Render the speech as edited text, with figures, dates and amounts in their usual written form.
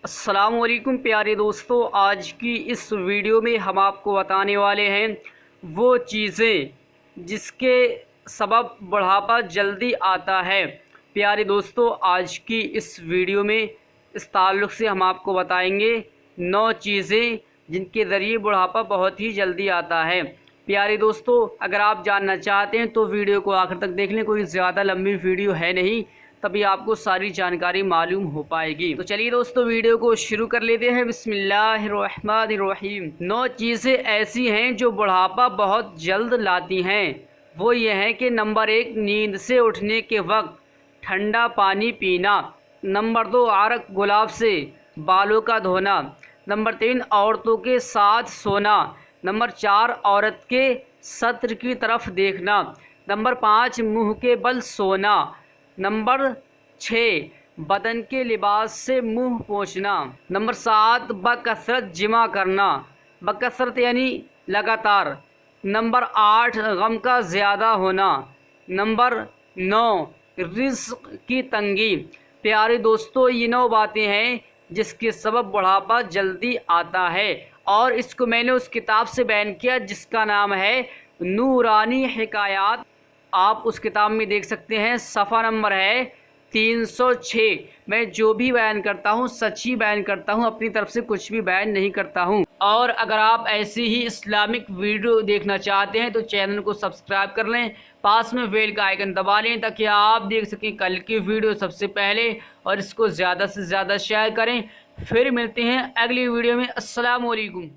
अस्सलाम वालेकुम प्यारे दोस्तों, आज की इस वीडियो में हम आपको बताने वाले हैं वो चीज़ें जिसके सबब बुढ़ापा जल्दी आता है। प्यारे दोस्तों, आज की इस वीडियो में इस ताल्लुक़ से हम आपको बताएंगे 9 चीज़ें जिनके ज़रिए बुढ़ापा बहुत ही जल्दी आता है। प्यारे दोस्तों, अगर आप जानना चाहते हैं तो वीडियो को आखिर तक देख लें, कोई ज़्यादा लंबी वीडियो है नहीं, तभी आपको सारी जानकारी मालूम हो पाएगी। तो चलिए दोस्तों, वीडियो को शुरू कर लेते हैं। बिस्मिल्लाहिर्रहमानिर्रहीम। 9 चीज़ें ऐसी हैं जो बुढ़ापा बहुत जल्द लाती हैं। वो ये हैं कि नंबर 1, नींद से उठने के वक्त ठंडा पानी पीना। नंबर 2, अरक गुलाब से बालों का धोना। नंबर 3, औरतों के साथ सोना। नंबर 4, औरत के सत्र की तरफ देखना। नंबर 5, मुंह के बल सोना। नंबर 6, बदन के लिबास से मुंह पोंछना। नंबर 7, बकसरत जिमा करना। बकसरत यानी लगातार। नंबर 8, गम का ज़्यादा होना। नंबर 9, रिज़्क़ की तंगी। प्यारे दोस्तों, ये 9 बातें हैं जिसके सबब बुढ़ापा जल्दी आता है, और इसको मैंने उस किताब से बयान किया जिसका नाम है नूरानी हिकायात। आप उस किताब में देख सकते हैं, सफ़ा नंबर है 306। मैं जो भी बयान करता हूँ सच ही बयान करता हूँ, अपनी तरफ से कुछ भी बयान नहीं करता हूँ। और अगर आप ऐसी ही इस्लामिक वीडियो देखना चाहते हैं तो चैनल को सब्सक्राइब कर लें, पास में बेल का आइकन दबा लें ताकि आप देख सकें कल की वीडियो सबसे पहले, और इसको ज़्यादा से ज़्यादा शेयर करें। फिर मिलते हैं अगली वीडियो में। अस्सलाम वालेकुम।